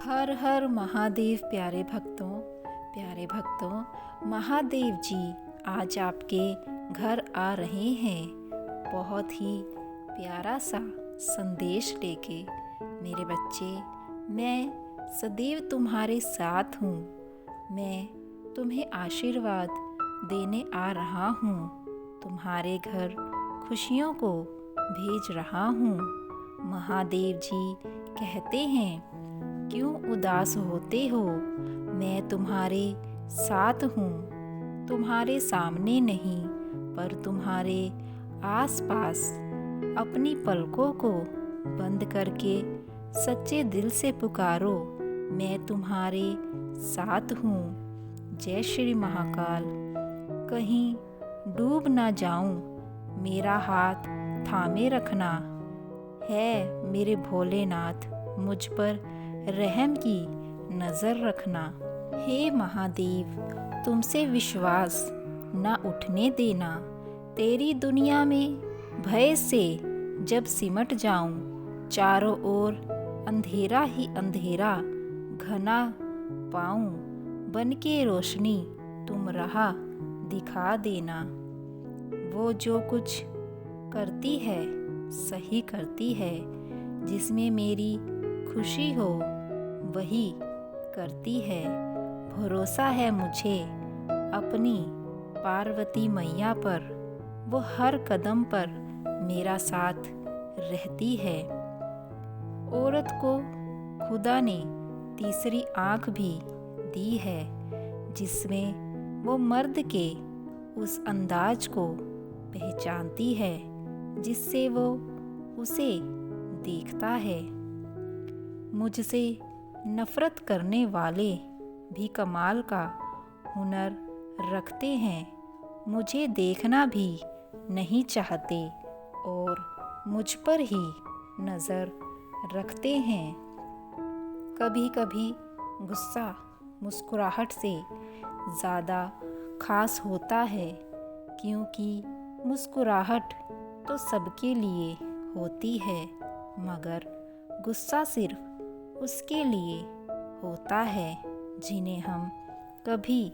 हर हर महादेव। प्यारे भक्तों, महादेव जी आज आपके घर आ रहे हैं बहुत ही प्यारा सा संदेश लेके। मेरे बच्चे, मैं सदैव तुम्हारे साथ हूँ। मैं तुम्हें आशीर्वाद देने आ रहा हूँ। तुम्हारे घर खुशियों को भेज रहा हूँ। महादेव जी कहते हैं, क्यों उदास होते हो? मैं तुम्हारे साथ हूँ। तुम्हारे सामने नहीं, पर तुम्हारे आसपास। अपनी पलकों को बंद करके सच्चे दिल से पुकारो, मैं तुम्हारे साथ हूँ। जय श्री महाकाल। कहीं डूब ना जाऊं, मेरा हाथ थामे रखना है। मेरे भोलेनाथ, मुझ पर रहम की नज़र रखना। हे महादेव, तुमसे विश्वास न उठने देना। तेरी दुनिया में भय से जब सिमट जाऊं, चारों ओर अंधेरा ही अंधेरा घना पाऊं। बन के रोशनी तुम राह दिखा देना। वो जो कुछ करती है सही करती है, जिसमें मेरी खुशी हो वही करती है। भरोसा है मुझे अपनी पार्वती मैया पर, वो हर कदम पर मेरा साथ रहती है। औरत को खुदा ने तीसरी आँख भी दी है, जिसमें वो मर्द के उस अंदाज को पहचानती है जिससे वो उसे देखता है। मुझसे नफरत करने वाले भी कमाल का हुनर रखते हैं। मुझे देखना भी नहीं चाहते और मुझ पर ही नज़र रखते हैं। कभी कभी गुस्सा मुस्कुराहट से ज़्यादा खास होता है, क्योंकि मुस्कुराहट तो सबके लिए होती है, मगर गुस्सा सिर्फ उसके लिए होता है जिन्हें हम कभी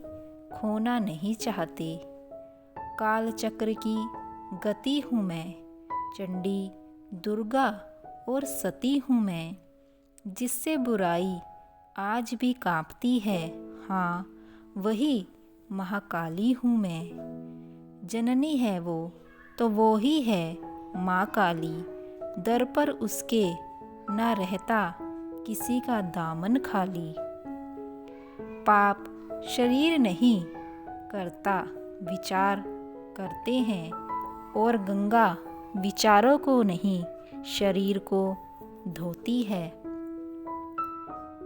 खोना नहीं चाहते। काल चक्र की गति हूँ मैं, चंडी, दुर्गा और सती हूँ मैं, जिससे बुराई आज भी कांपती है। हाँ, वही महाकाली हूँ मैं। जननी है वो तो वो ही है माँ काली। दर पर उसके न रहता किसी का दामन खाली। पाप शरीर नहीं करता, विचार करते हैं, और गंगा विचारों को नहीं शरीर को धोती है।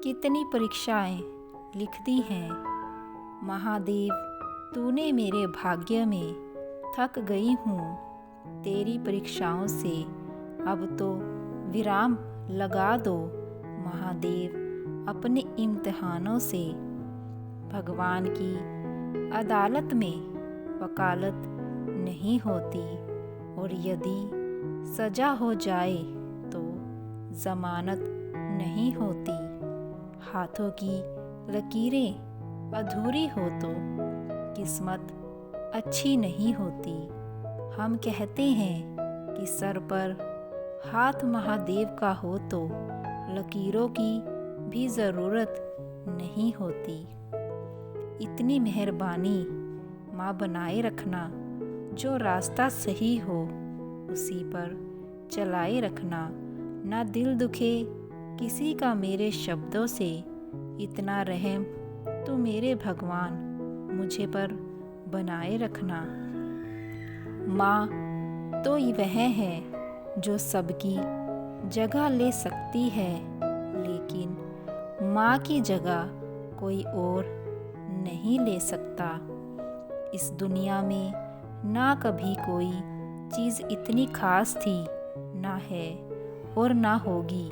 कितनी परीक्षाएं लिख दी हैं महादेव, तूने मेरे भाग्य में। थक गई हूँ तेरी परीक्षाओं से, अब तो विराम लगा दो महादेव अपने इम्तिहानों से। भगवान की अदालत में वकालत नहीं होती, और यदि सजा हो जाए तो जमानत नहीं होती। हाथों की लकीरें अधूरी हो तो किस्मत अच्छी नहीं होती। हम कहते हैं कि सर पर हाथ महादेव का हो तो लकीरों की भी ज़रूरत नहीं होती। इतनी मेहरबानी माँ बनाए रखना, जो रास्ता सही हो उसी पर चलाए रखना। ना दिल दुखे किसी का मेरे शब्दों से, इतना रहम तू मेरे भगवान मुझे पर बनाए रखना। माँ तो वह है जो सबकी जगह ले सकती है, लेकिन माँ की जगह कोई और नहीं ले सकता। इस दुनिया में ना कभी कोई चीज़ इतनी खास थी, ना है और ना होगी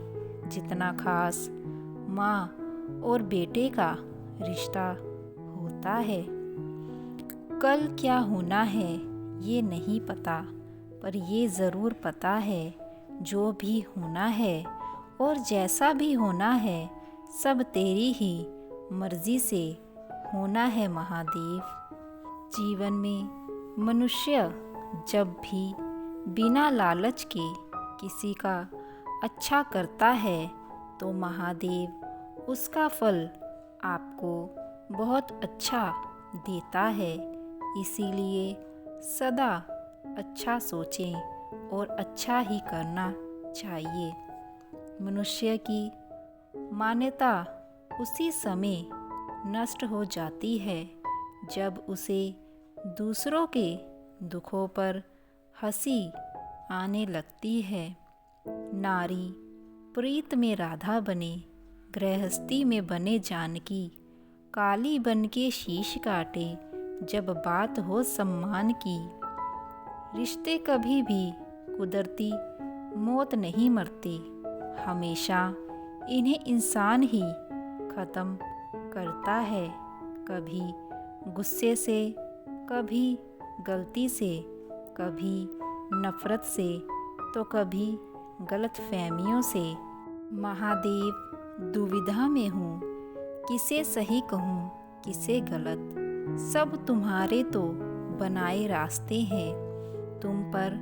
जितना खास माँ और बेटे का रिश्ता होता है। कल क्या होना है ये नहीं पता, पर ये ज़रूर पता है जो भी होना है और जैसा भी होना है सब तेरी ही मर्जी से होना है महादेव। जीवन में मनुष्य जब भी बिना लालच के किसी का अच्छा करता है तो महादेव उसका फल आपको बहुत अच्छा देता है। इसीलिए सदा अच्छा सोचें और अच्छा ही करना चाहिए। मनुष्य की मान्यता उसी समय नष्ट हो जाती है जब उसे दूसरों के दुखों पर हंसी आने लगती है। नारी प्रीत में राधा बने, गृहस्थी में बने जानकी, काली बन के शीश काटे जब बात हो सम्मान की। रिश्ते कभी भी कुदरती मौत नहीं मरते, हमेशा इन्हें इंसान ही ख़त्म करता है। कभी गुस्से से, कभी गलती से, कभी नफ़रत से, तो कभी गलतफहमियों से। महादेव दुविधा में हूँ, किसे सही कहूँ किसे गलत। सब तुम्हारे तो बनाए रास्ते हैं, तुम पर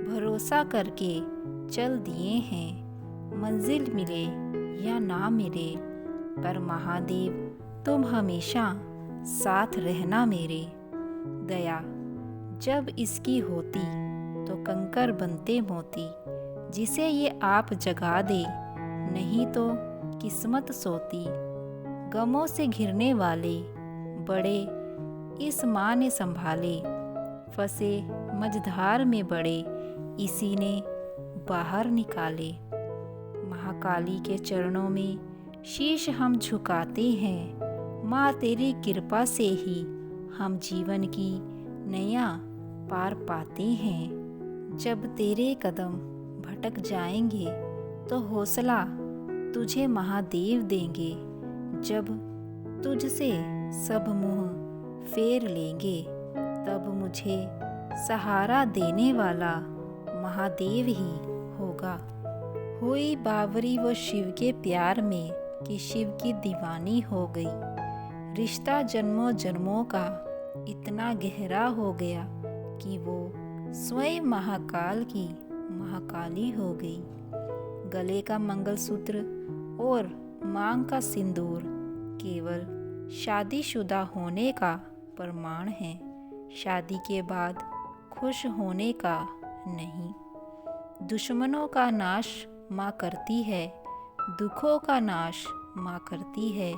भरोसा करके चल दिए हैं। मंजिल मिले या ना मिले, पर महादेव तुम हमेशा साथ रहना मेरे। दया जब इसकी होती तो कंकर बनते मोती, जिसे ये आप जगा दे नहीं तो किस्मत सोती। गमों से घिरने वाले बड़े इस माँ ने संभाले, फंसे मझधार में बड़े इसी ने बाहर निकाले। महाकाली के चरणों में शीश हम झुकाते हैं, माँ तेरी कृपा से ही हम जीवन की नैया पार पाते हैं। जब तेरे कदम भटक जाएंगे तो हौसला तुझे महादेव देंगे। जब तुझसे सब मुँह फेर लेंगे, तब मुझे सहारा देने वाला महादेव ही होगा। हुई बावरी वो शिव के प्यार में कि शिव की दीवानी हो गई। रिश्ता जन्मों जन्मों का इतना गहरा हो गया कि वो स्वयं महाकाल की महाकाली हो गई। गले का मंगलसूत्र और मांग का सिंदूर केवल शादीशुदा होने का प्रमाण है, शादी के बाद खुश होने का नहीं। दुश्मनों का नाश माँ करती है, दुखों का नाश माँ करती है।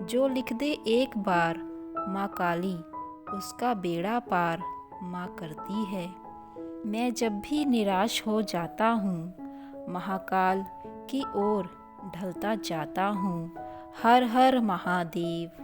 जो लिख दे एक बार माँ काली, उसका बेड़ा पार माँ करती है। मैं जब भी निराश हो जाता हूँ, महाकाल की ओर ढलता जाता हूँ। हर हर महादेव।